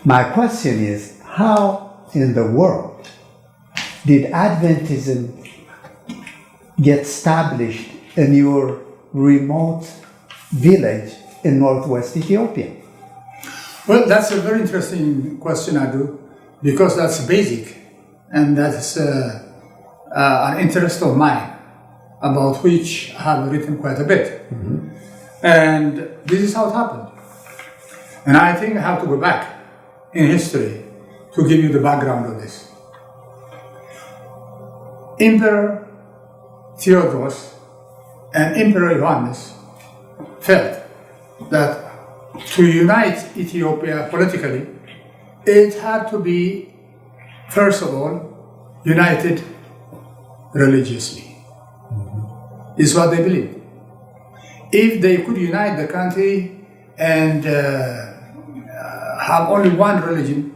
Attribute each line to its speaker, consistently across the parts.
Speaker 1: My question is, how in the world did Adventism get established in your remote village in northwest Ethiopia?
Speaker 2: Well, that's a very interesting question, Adu, because that's basic, and that's an interest of mine, about which I have written quite a bit. Mm-hmm. And this is how it happened. And I think I have to go back in history to give you the background of this. Emperor Theodros and Emperor Johannes felt that to unite Ethiopia politically, it had to be, first of all, united religiously. Mm-hmm. Is what they believed. If they could unite the country and have only one religion,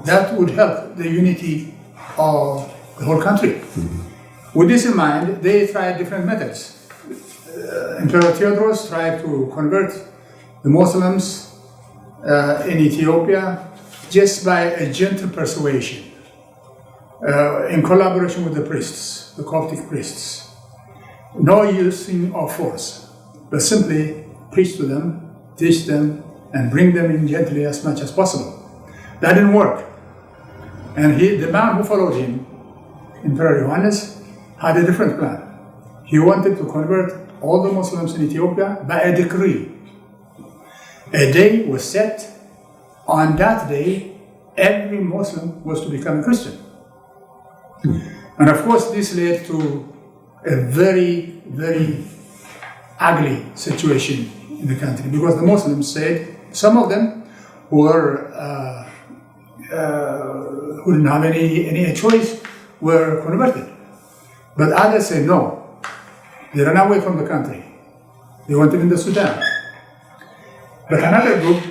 Speaker 2: that would help the unity of the whole country. Mm-hmm. With this in mind, they tried different methods. Emperor Theodros tried to convert the Muslims in Ethiopia just by a gentle persuasion, in collaboration with the priests, the Coptic priests. No using of force, but simply preach to them, teach them, and bring them in gently as much as possible. That didn't work. And the man who followed him, Emperor Johannes, had a different plan. He wanted to convert all the Muslims in Ethiopia by a decree. A day was set. On that day, every Muslim was to become a Christian. And of course, this led to a very, very ugly situation in the country, because the Muslims said, some of them who didn't have any choice were converted. But others said no. They ran away from the country. They wanted in the Sudan. But another group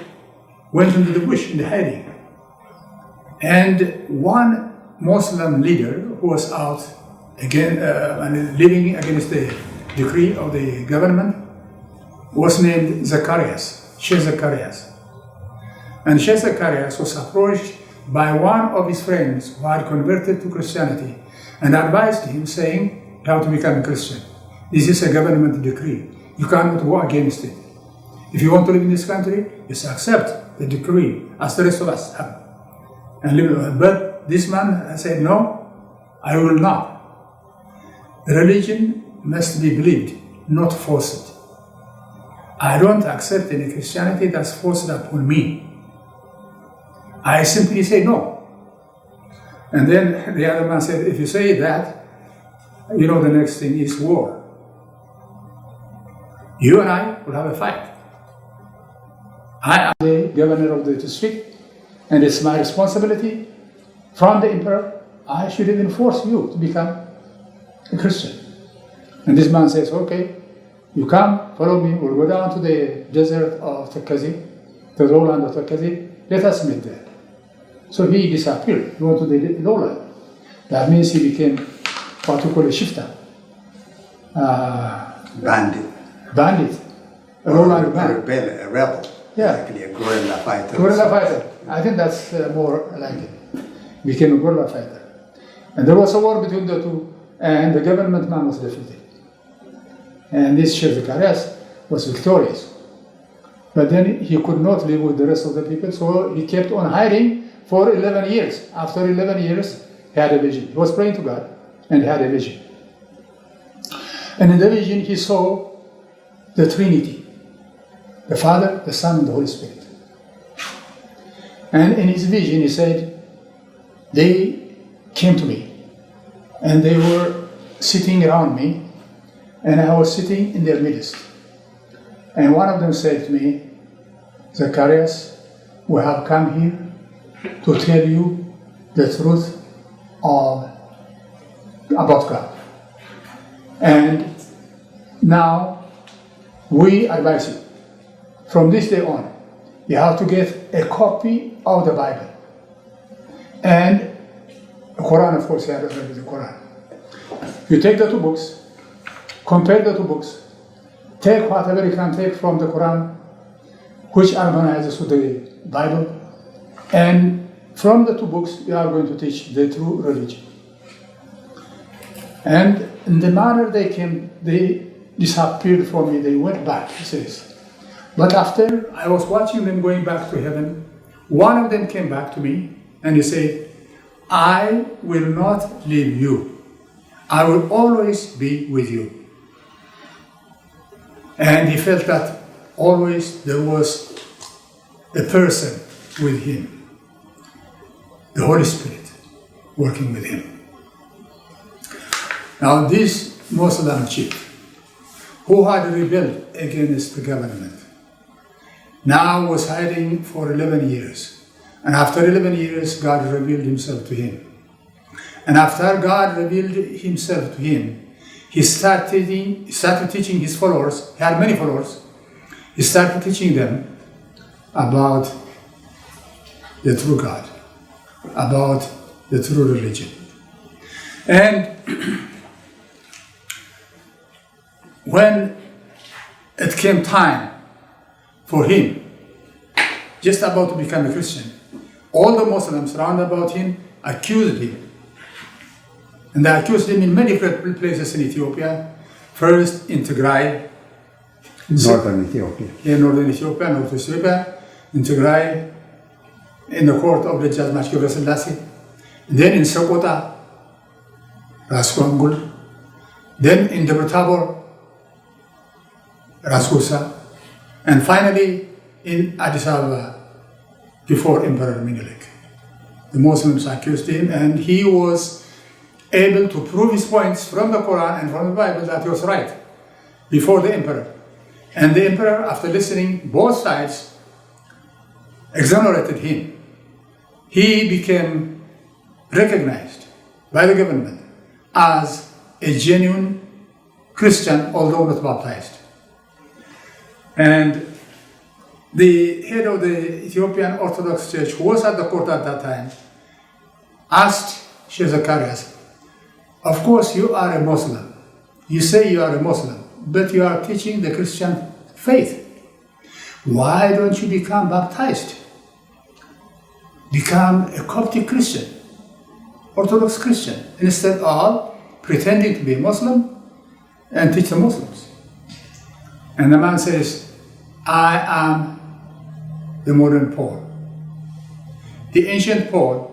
Speaker 2: went into the bush in the hiding. And one Muslim leader who was out again and living against the decree of the government was named Zacharias, Sheikh Zacharias. And Sheikh Zacharias was approached by one of his friends who had converted to Christianity and advised him, saying, "You have to become a Christian. This is a government decree. You cannot go against it. If you want to live in this country, just accept the decree as the rest of us have." And live. But this man said, "No, I will not. Religion must be believed, not forced. I don't accept any Christianity that's forced upon me. I simply say no." And then the other man said, "If you say that, you know the next thing is war. You and I will have a fight. I am the governor of the district, and it's my responsibility from the emperor. I should even force you to become a Christian." And this man says, "Okay, you come, follow me, we'll go down to the desert of Takazi, the lowland of Takazi, let us meet there." So he disappeared, he went to the lowland. That means he became what we call a shifter. Bandit. A lowland bandit.
Speaker 1: A rebel.
Speaker 2: Yeah.
Speaker 1: Actually, a guerrilla fighter.
Speaker 2: Guerrilla fighter. I think that's more like it. Became a guerrilla fighter. And there was a war between the two, and the government man was defeated. And this Sheikh Zacharias was victorious. But then he could not live with the rest of the people, so he kept on hiding for 11 years. After 11 years, he had a vision. He was praying to God, and he had a vision. And in the vision, he saw the Trinity, the Father, the Son, and the Holy Spirit. And in his vision, he said, they came to me, and they were sitting around me, and I was sitting in their midst. And one of them said to me, "Zacharias, we have come here to tell you the truth about God. And now we advise you, from this day on, you have to get a copy of the Bible. And the Quran, of course, you have already the Quran. You take the two books, compare the two books, take whatever you can take from the Quran, which harmonizes with the Bible, And from the two books, we are going to teach the true religion. And in the manner they came, they disappeared from me, they went back, he says. But after I was watching them going back to heaven, one of them came back to me and he said, I will not leave you. I will always be with you. And he felt that always there was a person with him, the Holy Spirit working with him. Now this Muslim chief, who had rebelled against the government, now was hiding for 11 years. And after 11 years, God revealed himself to him. And after God revealed himself to him, he started teaching his followers. He had many followers. He started teaching them about the true God, about the true religion. And when it came time for him, just about to become a Christian, all the Muslims round about him accused him. And they accused him in many different places in Ethiopia. First in Tigray,
Speaker 1: Northern Ethiopia.
Speaker 2: In northern Ethiopia, North Ethiopia, in Tigray, in the court of the Judge Mashkir Selassie, then in Sokota, Raswangul, then in Debre Tabor, Rasgusa, and finally in Addis Ababa before Emperor Menelik. The Muslims accused him, and he was able to prove his points from the Quran and from the Bible that he was right before the emperor. And the emperor, after listening both sides, exonerated him. He became recognized by the government as a genuine Christian, although not baptized. And the head of the Ethiopian Orthodox Church, who was at the court at that time, asked Sheikh Zacharias, of course you are a Muslim. You say you are a Muslim, but you are teaching the Christian faith. Why don't you become baptized? Become a Coptic Christian, Orthodox Christian, instead of pretending to be a Muslim and teach the Muslims. And the man says, I am the modern Paul. The ancient Paul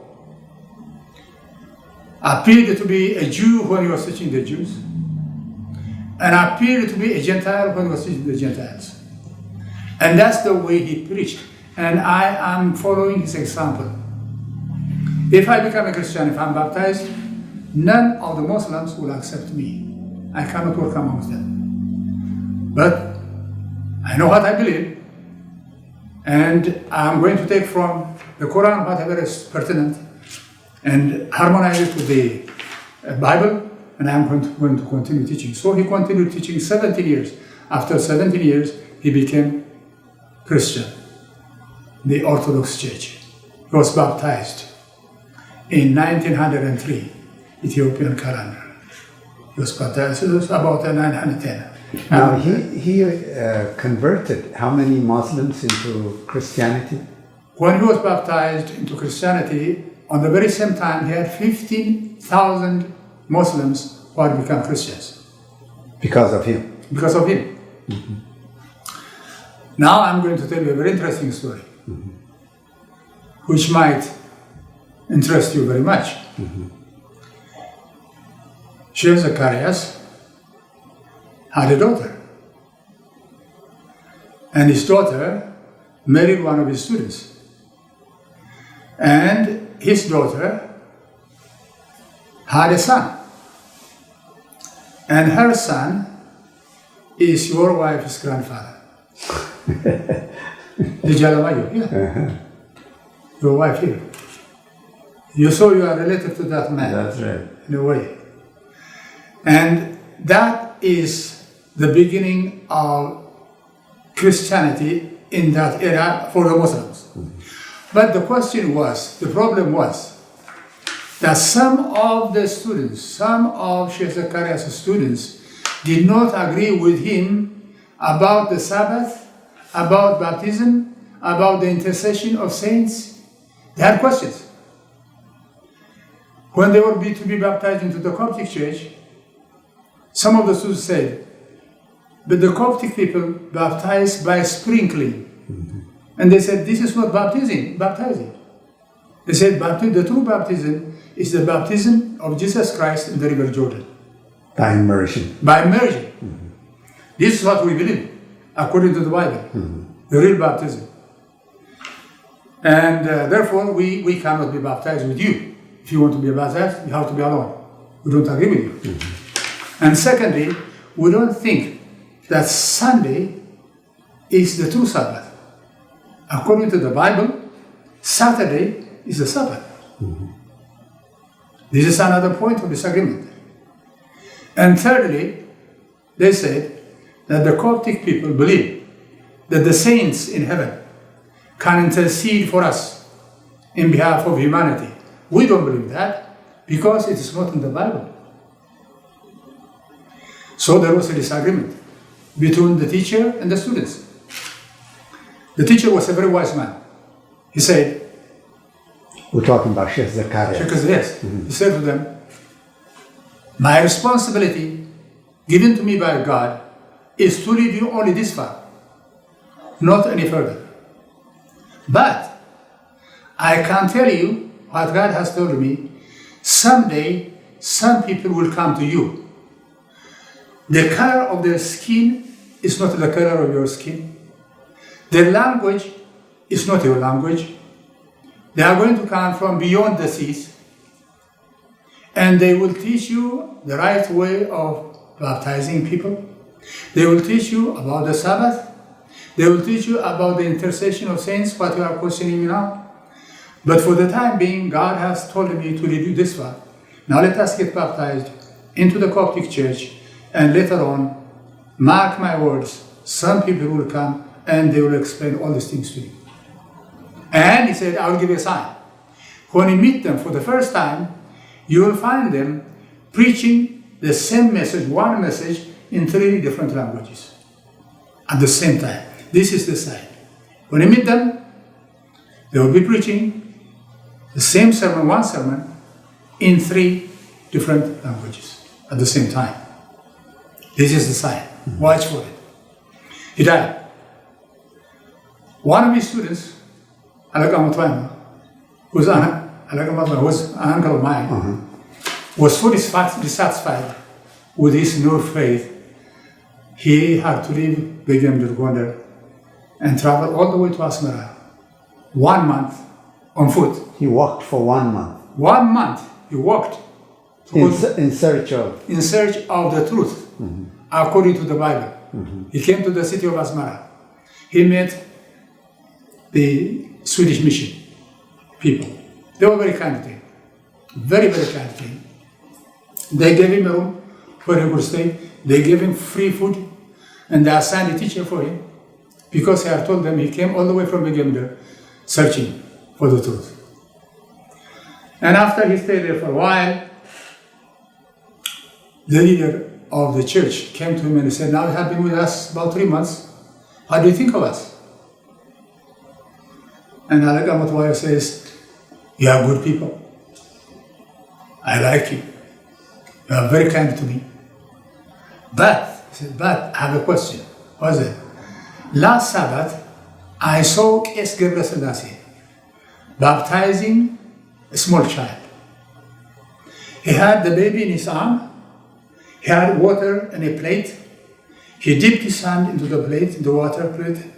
Speaker 2: appeared to be a Jew when he was teaching the Jews, and appeared to be a Gentile when he was teaching the Gentiles. And that's the way he preached. And I am following his example. If I become a Christian, if I'm baptized, none of the Muslims will accept me. I cannot work amongst them. But I know what I believe, and I'm going to take from the Quran whatever is pertinent and harmonize it with the Bible, and I'm going to continue teaching. So he continued teaching 17 years. After 17 years, he became Christian, the Orthodox Church. He was baptized in 1903, Ethiopian calendar. He was baptized, it was about 910.
Speaker 1: Now he converted how many Muslims into Christianity?
Speaker 2: When he was baptized into Christianity, on the very same time, he had 15,000 Muslims who had become Christians.
Speaker 1: Because of him?
Speaker 2: Because of him. Mm-hmm. Now I'm going to tell you a very interesting story, mm-hmm, which might interest you very much. Mm-hmm. Sheikh Zacharias had a daughter, and his daughter married one of his students, and his daughter had a son, and her son is your wife's grandfather. The Jalamayo, yeah. Uh-huh. Your wife here. You saw you are related to that man.
Speaker 1: That's right.
Speaker 2: In a way. And that is the beginning of Christianity in that era for the Muslims. Mm-hmm. But the problem was that some of the students, some of Sheikh Zacharias' students did not agree with him about the Sabbath, about baptism, about the intercession of saints. They had questions. When they were to be baptized into the Coptic Church, some of the students said, but the Coptic people baptize by sprinkling. And they said, this is not baptizing. They said, the true baptism is the baptism of Jesus Christ in the River Jordan.
Speaker 1: By immersion.
Speaker 2: By immersion. This is what we believe, according to the Bible, the real baptism. And therefore, we cannot be baptized with you. If you want to be baptized, you have to be alone. We don't agree with you. And secondly, we don't think that Sunday is the true Sabbath. According to the Bible, Saturday is the Sabbath. This is another point of disagreement. And thirdly, they said that the Coptic people believe that the saints in heaven can intercede for us in behalf of humanity. We don't believe that because it is not in the Bible. So there was a disagreement between the teacher and the students. The teacher was a very wise man. He said,
Speaker 1: we're talking about Sheikh Zakaria.
Speaker 2: Yes. He said to them, my responsibility given to me by God is to lead you only this far, not any further. But I can tell you what God has told me. Someday, some people will come to you. The color of their skin is not the color of your skin. Their language is not your language. They are going to come from beyond the seas, and they will teach you the right way of baptizing people. They will teach you about the Sabbath. They will teach you about the intercession of saints, what you are questioning me now. But for the time being, God has told me to lead you this far. Now let us get baptized into the Coptic Church, and later on, mark my words, some people will come and they will explain all these things to you. And he said, I will give you a sign. When you meet them for the first time, you will find them preaching the same message, one message, in 3 different languages at the same time. This is the sign. When you meet them, they will be preaching the same sermon, one sermon, in 3 different languages at the same time. This is the sign. Watch for it. He died. One of his students, who was an uncle of mine, was fully dissatisfied with his new faith. He had to leave Begum Gondar and travel all the way to Asmara. 1 month on foot.
Speaker 1: He walked for 1 month.
Speaker 2: 1 month he walked.
Speaker 1: In search of
Speaker 2: the truth, according to the Bible. He came to the city of Asmara. He met the Swedish mission people. They were very kind to him. Very, very kind to him. They gave him a room where he could stay. They gave him free food. And they assigned a teacher for him because he had told them he came all the way from Begemder searching for the truth. And after he stayed there for a while, the leader of the church came to him and he said, now you have been with us about 3 months. What do you think of us? And Alec Amatwaya says, you are good people. I like you. You are very kind to me. But, he said, but I have a question. What is it? Last Sabbath, I saw Kes Gebre Selassie baptizing a small child. He had the baby in his arm. He had water in a plate. He dipped his hand into the plate, the water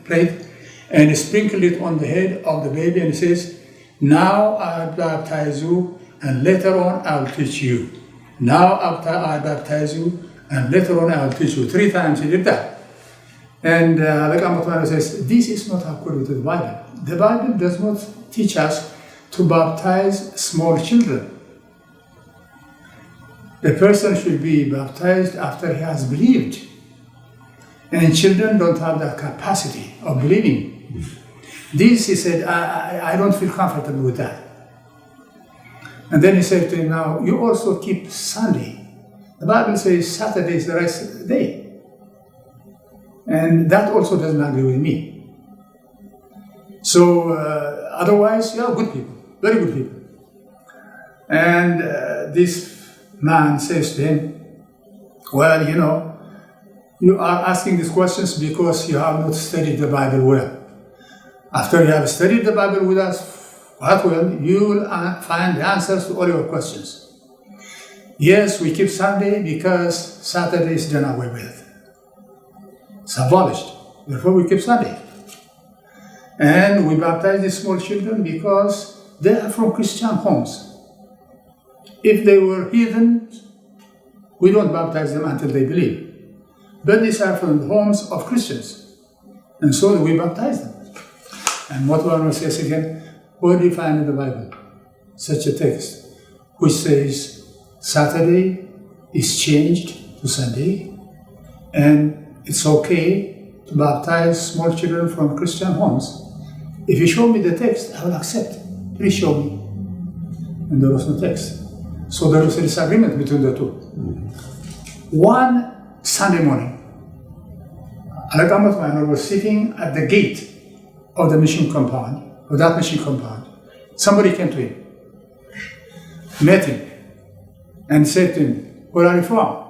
Speaker 2: plate, and he sprinkled it on the head of the baby, and he says, now I baptize you, and later on I will teach you. Now after I baptize you, and later on I will teach you. 3 times he did that. And like Amatwana says, this is not according to the Bible. The Bible does not teach us to baptize small children. The person should be baptized after he has believed. And children don't have that capacity of believing. This, he said, I don't feel comfortable with that. And then he said to him, now, you also keep Sunday. The Bible says Saturday is the rest of the day. And that also doesn't agree with me. So, otherwise, you are good people. very good people. And this man says to him, well, you know, you are asking these questions because you have not studied the Bible well. After you have studied the Bible with us quite well, you will find the answers to all your questions. Yes, we keep Sunday because Saturday is done away with. It's abolished. Therefore, we keep Sunday. And we baptize the small children because they are from Christian homes. If they were heathen, we don't baptize them until they believe. But these are from the homes of Christians. And so we baptize them. And what one says again, where do you find in the Bible such a text which says Saturday is changed to Sunday and it's okay to baptize small children from Christian homes? If you show me the text, I will accept. Please show me. And there was no text. So there was a disagreement between the two. One Sunday morning, Alagamat Minor was sitting at the gate of the mission compound, of that mission compound. Somebody came to him, met him, and said to him, where are you from?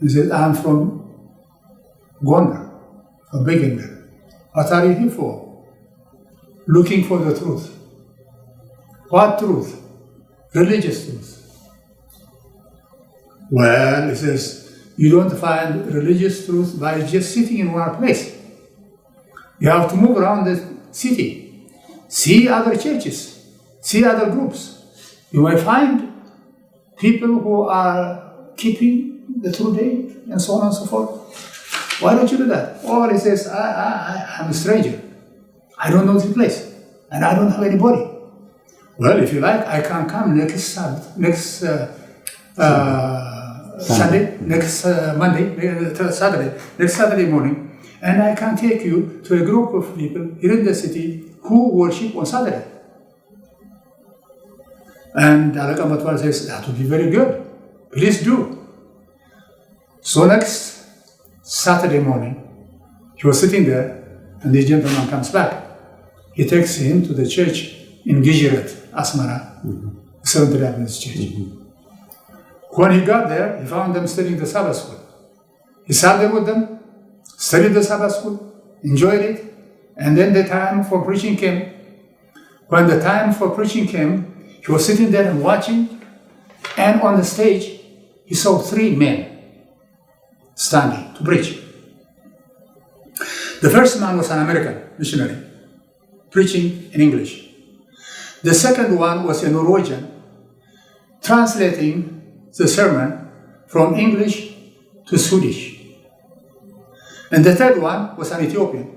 Speaker 2: He said, I'm from Gondar, from Beginner. What are you here for? Looking for the truth. What truth? Religious truth. Well, he says, you don't find religious truth by just sitting in one place. You have to move around the city, see other churches, see other groups. You may find people who are keeping the true day and so on and so forth. Why don't you do that? Or he says, I'm a stranger. I don't know this place and I don't have anybody. Well, if you like, I can come next Sabbath, next Sunday, next Monday, Saturday, next Saturday morning, and I can take you to a group of people here in the city who worship on Saturday. And Alaka Matwar says, that would be very good. Please do. So next Saturday morning, he was sitting there, and this gentleman comes back. He takes him to the church in Gijirat, Asmara, Seventh-day Adventist Church. When he got there, he found them studying the Sabbath school. He sat there with them, studied the Sabbath school, enjoyed it, and then the time for preaching came. When the time for preaching came, he was sitting there and watching, and on the stage, he saw 3 men standing to preach. The first man was an American missionary, preaching in English. The second one was a Norwegian, translating the sermon from English to Swedish. And the third one was an Ethiopian,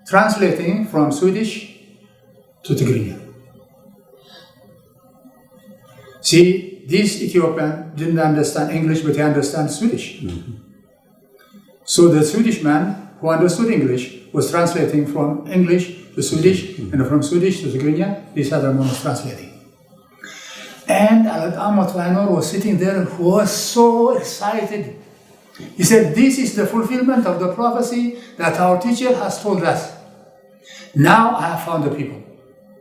Speaker 2: translating from Swedish to Tigrinya. See, this Ethiopian didn't understand English, but he understood Swedish. So the Swedish man who understood English was translating from English to Swedish, and from Swedish to Tigrinya, this other man was translating. And Alagamat Wainor was sitting there and was so excited. He said, this is the fulfillment of the prophecy that our teacher has told us. Now I have found the people.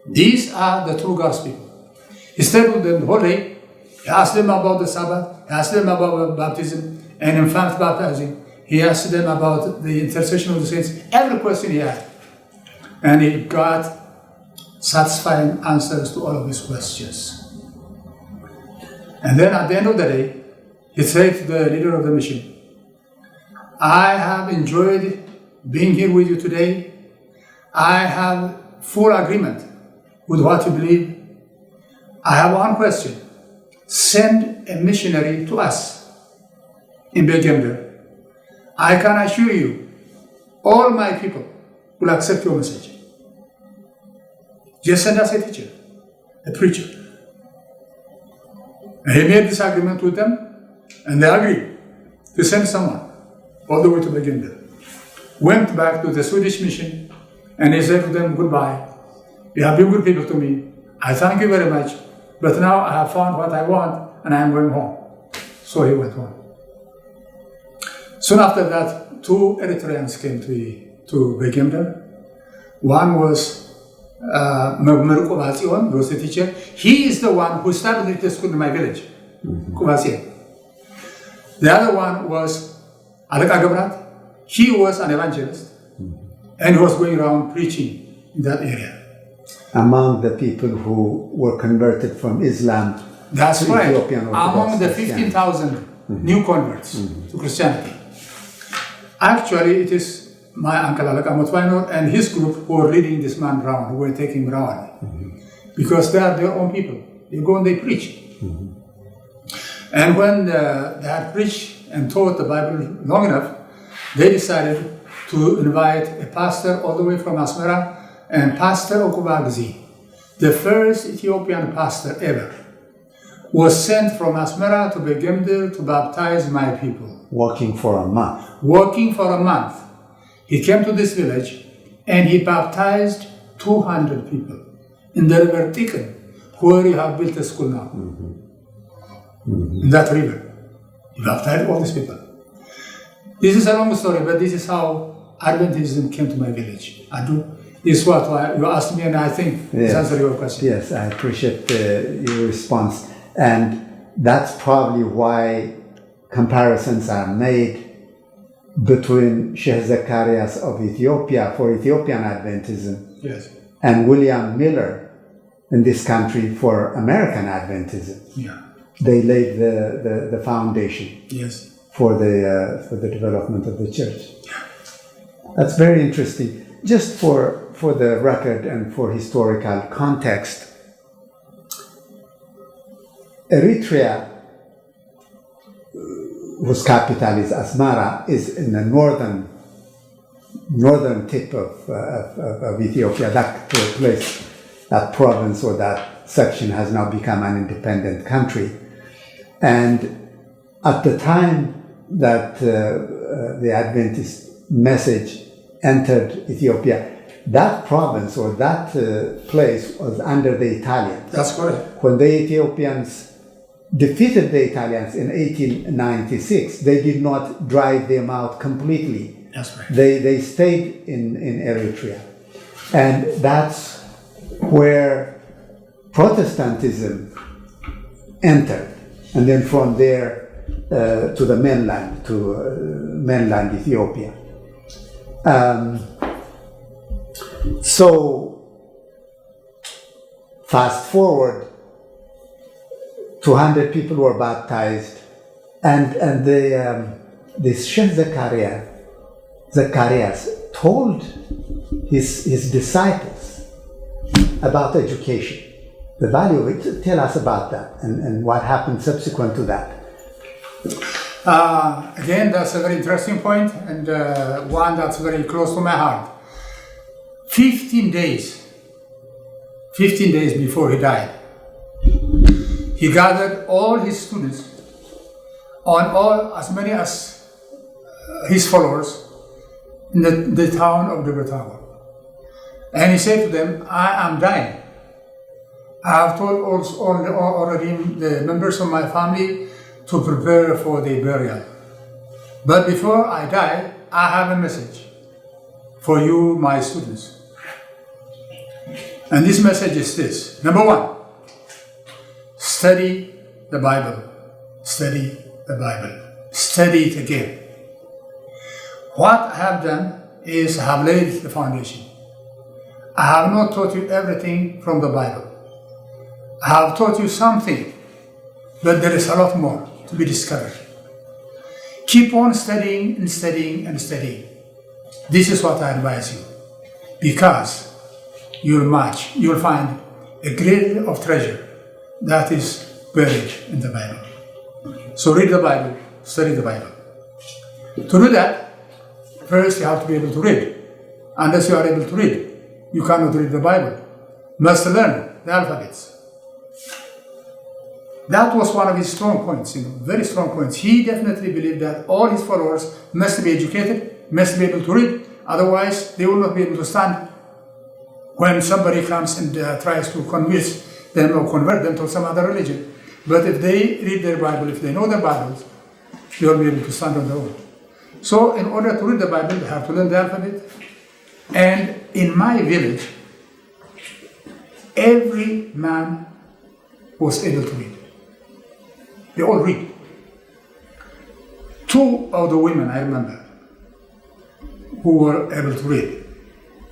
Speaker 2: These are the true God's people. He stayed with them the whole day. He asked them about the Sabbath. He asked them about baptism and infant baptizing. He asked them about the intercession of the saints. Every question he had. And he got satisfying answers to all of his questions. And then at the end of the day, he said to the leader of the mission, I have enjoyed being here with you today. I have full agreement with what you believe. I have one question. Send a missionary to us in Begemder. I can assure you, all my people will accept your message. Just send us a teacher, a preacher. And he made this agreement with them, and they agreed to send someone all the way to Begemder. Went back to the Swedish mission, and he said to them, goodbye. You have been good people to me. I thank you very much, but now I have found what I want, and I am going home. So he went home. Soon after that, 2 Eritreans came to Begemder. One was he was a teacher. He is the one who established the school in my village. The other one was Alaka Gabrat. He was an evangelist and he was going around preaching in that area.
Speaker 1: Among the people who were converted from Islam
Speaker 2: That's
Speaker 1: to
Speaker 2: right.
Speaker 1: Ethiopian Orthodox
Speaker 2: Among the
Speaker 1: Christianity.
Speaker 2: 15,000 new converts to Christianity. Actually, it is my uncle Alaka Mutwaino and his group who were leading this man around, who were taking him around. Because they are their own people. They go and they preach. And when they had preached and taught the Bible long enough, they decided to invite a pastor all the way from Asmara, and Pastor Okubagzi, the first Ethiopian pastor ever, was sent from Asmara to Begemder to baptize my people.
Speaker 1: Walking for a month.
Speaker 2: Working for a month. He came to this village and he baptized 200 people in the river Tikan, where you have built a school now. In that river. He baptized all these people. This is a long story, but this is how Adventism came to my village. This is what you asked me, and I think this answers your question.
Speaker 1: Yes, I appreciate your response. And that's probably why comparisons are made between Sheikh Zacharias of Ethiopia for Ethiopian Adventism and William Miller in this country for American Adventism. They laid the foundation for the development of the church. That's very interesting. Just for the record and for historical context, Eritrea, whose capital is Asmara, is in the northern tip of Ethiopia. That place, that province or that section has now become an independent country. And at the time that the Adventist message entered Ethiopia, that province or that place was under the Italians.
Speaker 2: That's correct.
Speaker 1: When the Ethiopians defeated the Italians in 1896, they did not drive them out completely.
Speaker 2: That's right.
Speaker 1: They stayed in Eritrea. And that's where Protestantism entered. And then from there to the mainland, mainland Ethiopia. So, fast forward, 200 people were baptized, and this Sheikh Zacharias told his disciples about education, the value of it. Tell us about that and what happened subsequent to that.
Speaker 2: Again, that's a very interesting point, and one that's very close to my heart. 15 days before he died, he gathered all his students, as many as his followers, in the town of Debratawa. And he said to them, I am dying. I have told already the members of my family to prepare for the burial. But before I die, I have a message for you, my students. And this message is this. Number one, study the Bible. Study the Bible. Study it again. What I have done is I have laid the foundation. I have not taught you everything from the Bible. I have taught you something, but there is a lot more to be discovered. Keep on studying and studying and studying. This is what I advise you, because you'll find a great deal of treasure that is buried in the Bible. So read the Bible, study the Bible. To do that, first you have to be able to read. Unless you are able to read, you cannot read the Bible. You must learn the alphabets. That was one of his strong points, very strong points. He definitely believed that all his followers must be educated, must be able to read, otherwise they will not be able to stand when somebody comes and tries to convince them or convert them to some other religion. But if they read their Bible, if they know their Bibles, they will be able to stand on their own. So in order to read the Bible, they have to learn the alphabet. And in my village, every man was able to read. They all read. Two of the women, I remember, who were able to read.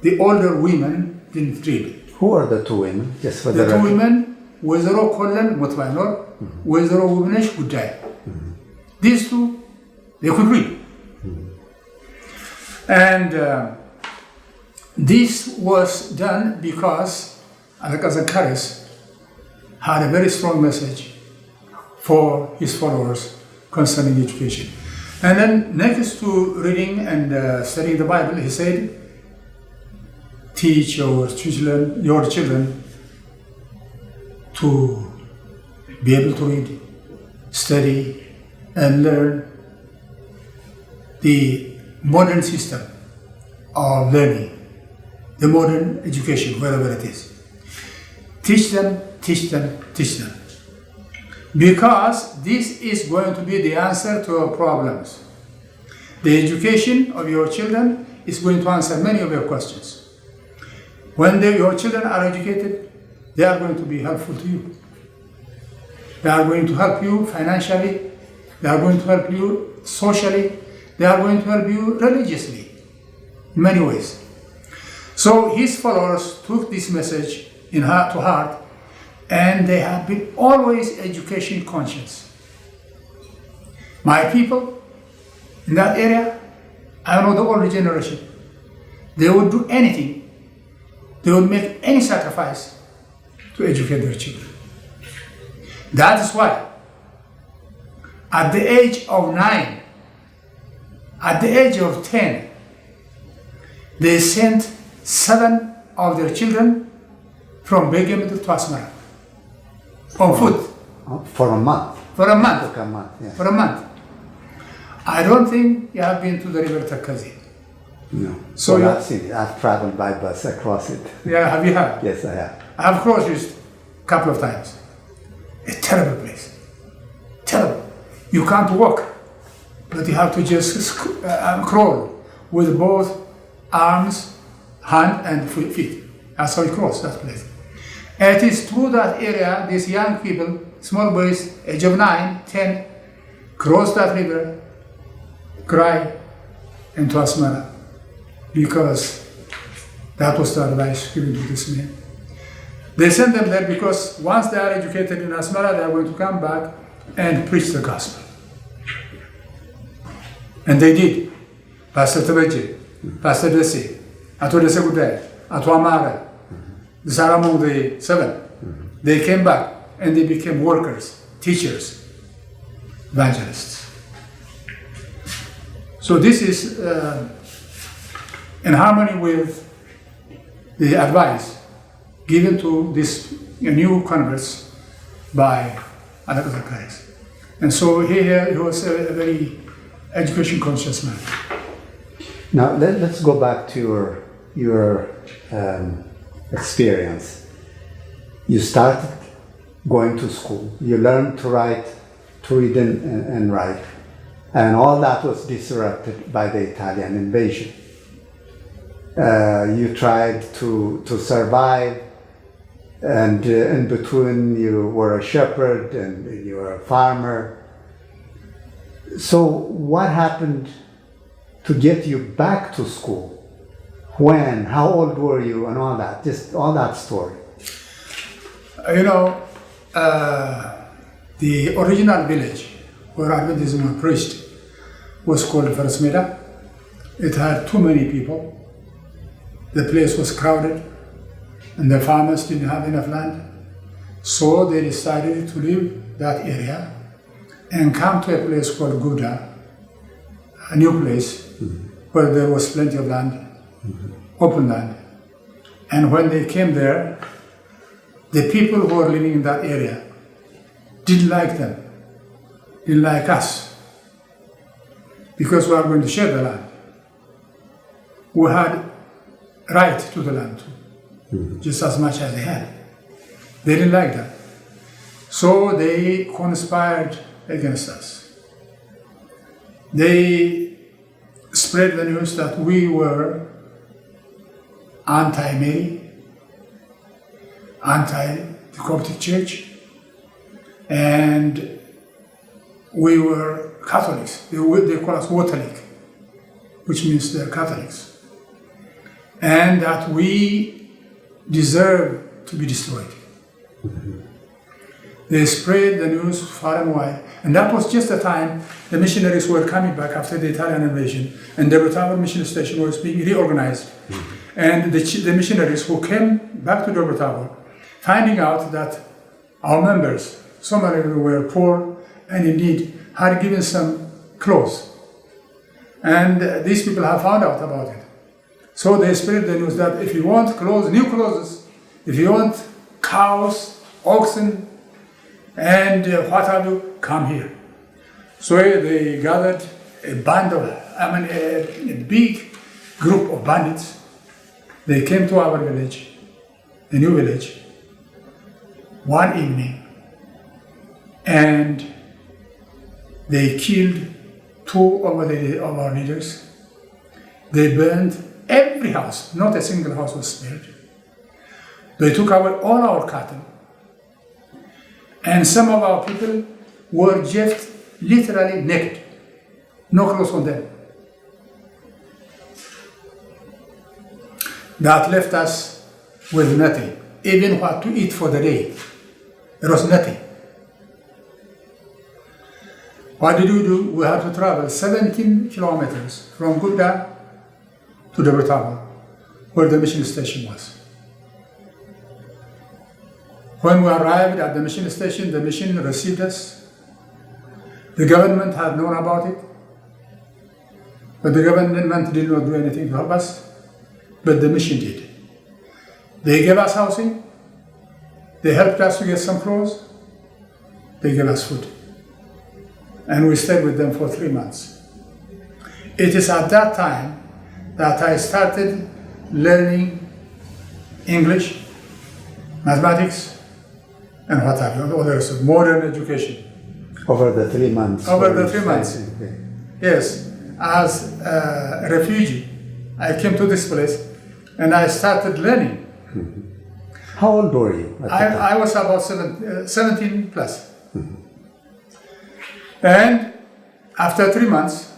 Speaker 2: The older women didn't read.
Speaker 1: Who are the two women? Just for
Speaker 2: the two women, ወይዘሮ ኮለን ሞት ባይኖር ወይዘሮ ውብነሽ ጉዳይ. These two, they could read. And this was done because Alaka Zakaris had a very strong message for his followers concerning education. And then next to reading and studying the Bible, he said, teach your children to be able to read, study, and learn the modern system of learning, the modern education, wherever it is. Teach them, teach them, teach them. Because this is going to be the answer to our problems. The education of your children is going to answer many of your questions. When your children are educated, they are going to be helpful to you. They are going to help you financially, they are going to help you socially, they are going to help you religiously, in many ways. So his followers took this message to heart, and they have been always education conscious. My people in that area, I know the older generation, they would do anything, they would make any sacrifice to educate their children. That is why, at the age of 9, at the age of 10, they sent 7 of their children from Begum to Asmara on foot.
Speaker 1: For a month.
Speaker 2: For a month.
Speaker 1: For a month, yeah.
Speaker 2: For a month. I don't think you have been to the river Takazi.
Speaker 1: No.
Speaker 2: So
Speaker 1: well, I've seen it. I've traveled by bus across it.
Speaker 2: Yeah, have you had?
Speaker 1: Yes, I have.
Speaker 2: I have crossed it a couple of times. A terrible place. Terrible. You can't walk, but you have to just crawl with both arms, hand, and feet. That's how you cross that place. And it is through that area, these young people, small boys, age of 9, 10, cross that river, cry into Asmara, because that was the advice given to this man. They sent them there because once they are educated in Asmara, they are going to come back and preach the gospel. And they did. Pastor Tabeji, Pastor Desi, Ato Desi Gudai, Ato Amara, these are among the 7. They came back and they became workers, teachers, evangelists. So this is in harmony with the advice given to these new converts by Alaka Zakaris. And so he was a very education conscious man.
Speaker 1: Now let's go back to your experience. You started going to school. You learned to write, to read and write. And all that was disrupted by the Italian invasion. You tried to survive, and in between you were a shepherd and you were a farmer. So what happened to get you back to school? When? How old were you and all that? Just all that story.
Speaker 2: You know, the original village where Adventism was preached was called Farasmeda. It had too many people. The place was crowded and the farmers didn't have enough land. So they decided to leave that area and come to a place called Gouda, a new place where there was plenty of land, open land. And when they came there, the people who were living in that area didn't like them, didn't like us, because we are going to share the land. We had right to the land too, just as much as they had. They didn't like that. So they conspired against us. They spread the news that we were anti-Mary, the Coptic Church, and we were Catholics. They call us Catholic, which means they're Catholics, and that we deserve to be destroyed. They spread the news far and wide, and that was just the time the missionaries were coming back after the Italian invasion, and the Dobrotavo mission station was being reorganized. And the missionaries who came back to Dobrotavo, finding out that our members, some of them were poor and in need, had given some clothes. And these people have found out about it. So they spread the news that if you want clothes, new clothes, if you want cows, oxen, and what have you, come here. So they gathered a big group of bandits. They came to our village, the new village, one evening, and they killed two of our leaders. They burned every house, not a single house was spared. They took away all our cattle. And some of our people were just literally naked, no clothes on them. That left us with nothing, even what to eat for the day. There was nothing. What did we do? We had to travel 17 kilometers from Gouda to Dobrotavo, where the mission station was. When we arrived at the mission station, the mission received us. The government had known about it, but the government did not do anything to help us, but the mission did. They gave us housing, they helped us to get some clothes, they gave us food. And we stayed with them for 3 months. It is at that time that I started learning English, mathematics, and what have you, others, modern education.
Speaker 1: Over the 3 months?
Speaker 2: Over the 3 months.
Speaker 1: Okay.
Speaker 2: Yes. As a refugee, I came to this place and I started learning.
Speaker 1: How old were you at the time?
Speaker 2: I was about 17 plus. And after 3 months,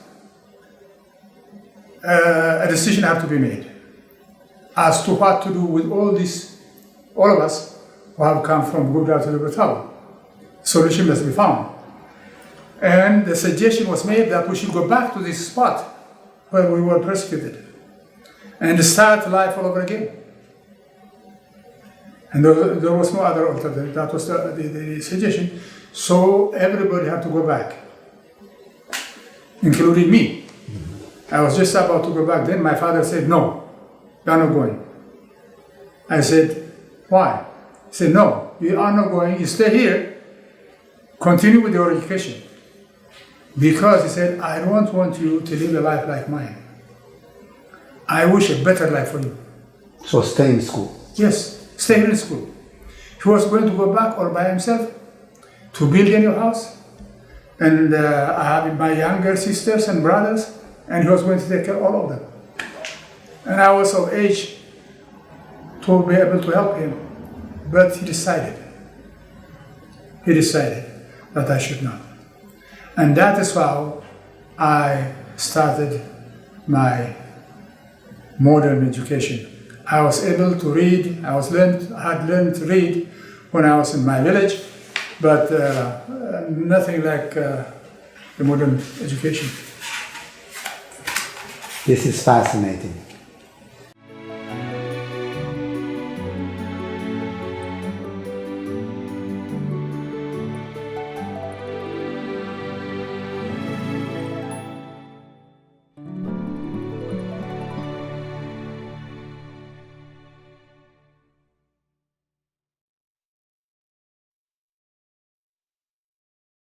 Speaker 2: a decision had to be made as to what to do with all of us who have come from Gouda to Dobrotavo. Solution must be found. And the suggestion was made that we should go back to this spot where we were persecuted and start life all over again. And there was no other alternative. That was the suggestion. So everybody had to go back, including me. I was just about to go back. Then my father said, "No, you are not going." I said, "Why?" He said, "No, you are not going. You stay here. Continue with your education." Because he said, "I don't want you to live a life like mine. I wish a better life for you."
Speaker 1: So stay in school?
Speaker 2: Yes, stay in school. He was going to go back all by himself to build a new house. And I have my younger sisters and brothers, and he was going to take care of all of them. And I was of age to be able to help him. But he decided that I should not. And that is how I started my modern education. I was able to read, I had learned to read when I was in my village, but nothing like the modern education.
Speaker 1: This is fascinating.